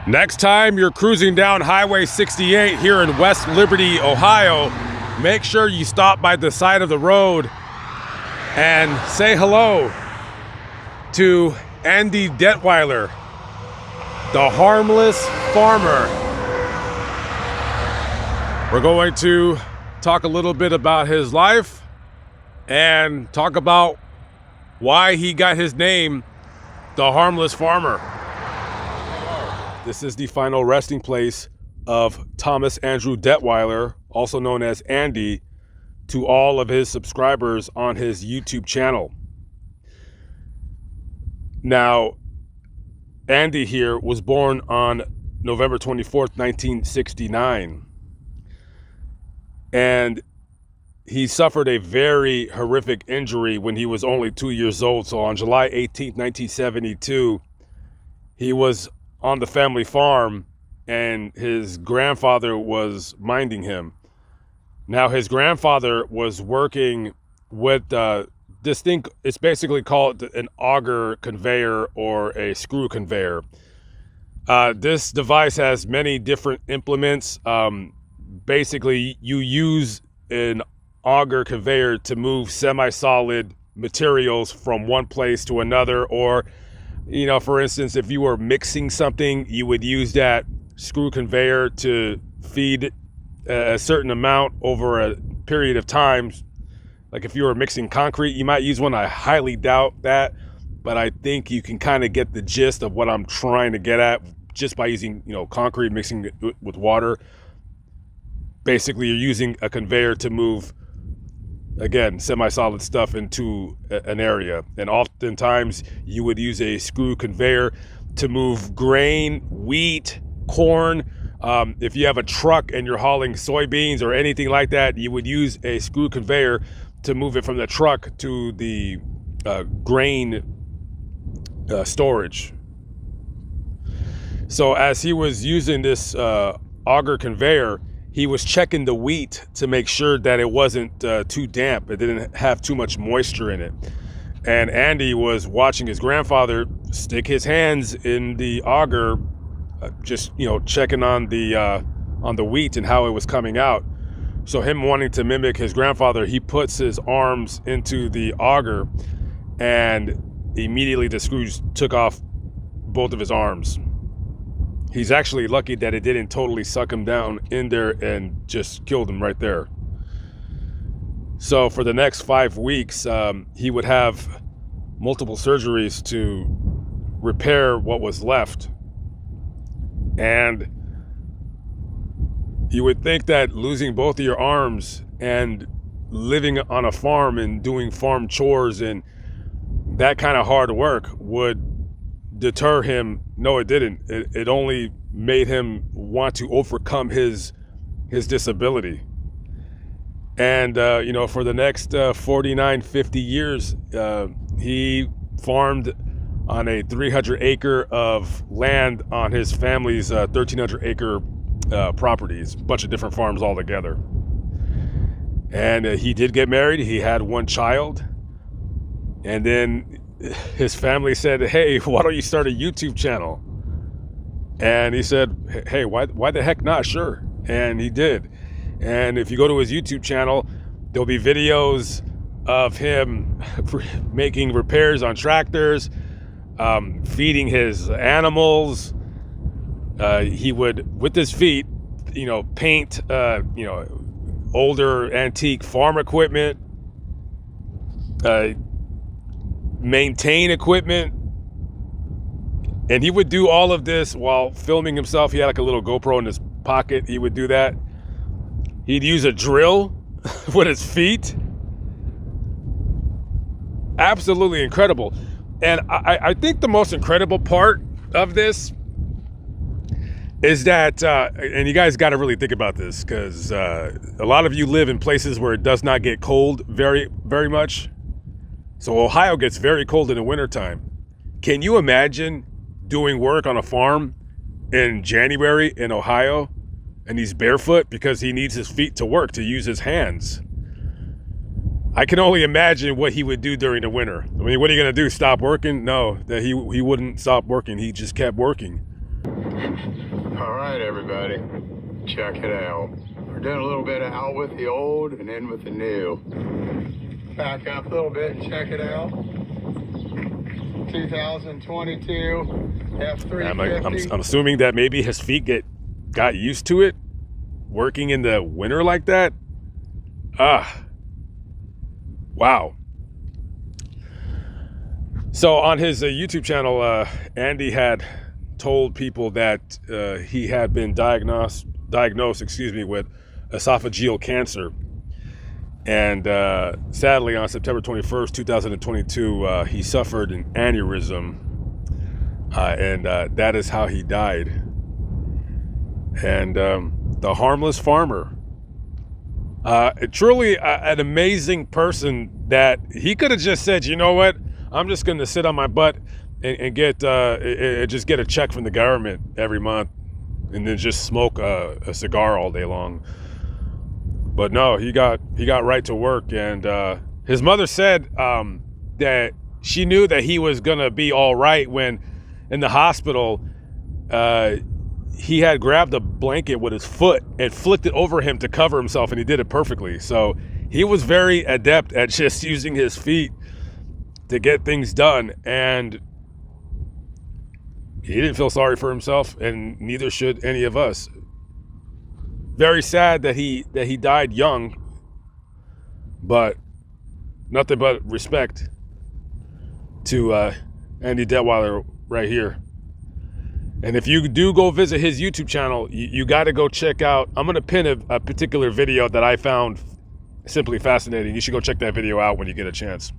Next time you're cruising down Highway 68 here in West Liberty, Ohio, make sure you stop by the side of the road and say hello to Andy Detweiler, the harmless farmer. We're going to talk a little bit about his life and talk about why he got his name, the harmless farmer. This is the final resting place of Thomas Andrew Detweiler, also known as Andy, to all of his subscribers on his YouTube channel. Now, Andy here was born on November 24th, 1969. And he suffered a very horrific injury when he was only 2 years old. So on July 18th, 1972, he was on the family farm and his grandfather was minding him. Now his grandfather was working with this thing, it's basically called an auger conveyor or a screw conveyor. This device has many different implements. Basically you use an auger conveyor to move semi-solid materials from one place to another, or for instance, if you were mixing something, you would use that screw conveyor to feed a certain amount over a period of time. Like if you were mixing concrete, you might use one. I highly doubt that, but I think you can kind of get the gist of what I'm trying to get at just by using, concrete, mixing it with water. Basically, you're using a conveyor to move, again, semi-solid stuff into an area. And oftentimes you would use a screw conveyor to move grain, wheat, corn. If you have a truck and you're hauling soybeans or anything like that, you would use a screw conveyor to move it from the truck to the grain storage. So as he was using this auger conveyor, he was checking the wheat to make sure that it wasn't too damp. It didn't have too much moisture in it. And Andy was watching his grandfather stick his hands in the auger, just checking on the wheat and how it was coming out. So him wanting to mimic his grandfather, he puts his arms into the auger, and immediately the screws took off both of his arms. He's actually lucky that it didn't totally suck him down in there and just killed him right there. So for the next 5 weeks, he would have multiple surgeries to repair what was left. And you would think that losing both of your arms and living on a farm and doing farm chores and that kind of hard work would deter him. No, it didn't. It only made him want to overcome his disability. And for the next 49, 50 years, he farmed on a 300-acre of land on his family's 1,300-acre properties, a bunch of different farms all together. And he did get married. He had one child, and then his family said, "Hey, why don't you start a YouTube channel?" And he said, "Hey, why the heck not? Sure." And he did. And if you go to his YouTube channel, there'll be videos of him making repairs on tractors, feeding his animals. He would, with his feet, paint, older antique farm equipment, maintain equipment. And he would do all of this while filming himself. He had like a little GoPro in his pocket. He would do that. He'd use a drill with his feet. Absolutely incredible. And I think the most incredible part of this is that, and you guys got to really think about this, because a lot of you live in places where it does not get cold very, very much. So Ohio gets very cold in the wintertime. Can you imagine doing work on a farm in January in Ohio, and he's barefoot because he needs his feet to work, to use his hands? I can only imagine what he would do during the winter. What are you going to do? Stop working? No, that he wouldn't stop working. He just kept working. All right, everybody, check it out. We're doing a little bit of out with the old and in with the new. Back up a little bit and check it out. 2022 F350. I'm assuming that maybe his feet got used to it, working in the winter like that. Wow. So on his YouTube channel, Andy had told people that he had been diagnosed, with esophageal cancer. And sadly, on September 21st, 2022, he suffered an aneurysm. And that is how he died. And the harmless farmer, truly an amazing person, that he could have just said, you know what, I'm just going to sit on my butt and get a check from the government every month, and then just smoke a cigar all day long. But no, he got right to work. And his mother said that she knew that he was gonna be all right when in the hospital he had grabbed a blanket with his foot and flicked it over him to cover himself, and he did it perfectly. So he was very adept at just using his feet to get things done, and he didn't feel sorry for himself, and neither should any of us. Very sad that he died young, but nothing but respect to Andy Detweiler right here. And if you do go visit his YouTube channel, you got to go check out. I'm going to pin a particular video that I found simply fascinating. You should go check that video out when you get a chance.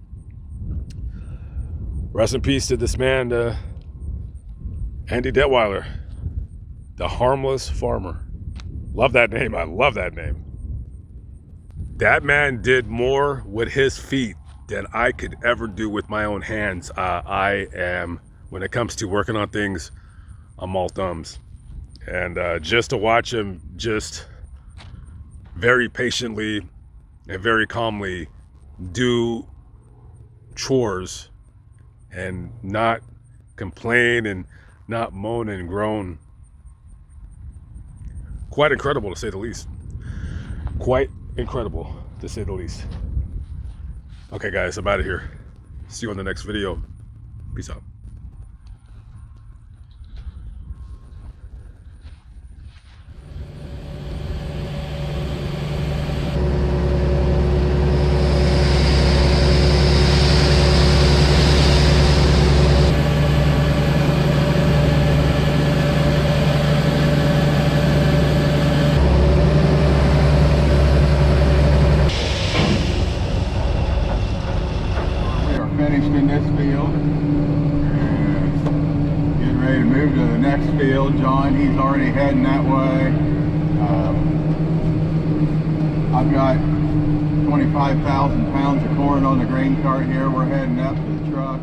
Rest in peace to this man, Andy Detweiler, the harmless farmer. Love that name. I love that name. That man did more with his feet than I could ever do with my own hands. I am, when it comes to working on things, I'm all thumbs. And just to watch him just very patiently and very calmly do chores and not complain and not moan and groan. Quite incredible, to say the least. Quite incredible, to say the least. Okay, guys, I'm out of here. See you on the next video. Peace out. Finished in this field and getting ready to move to the next field. John, he's already heading that way. I've got 25,000 pounds of corn on the grain cart here. We're heading up to the truck.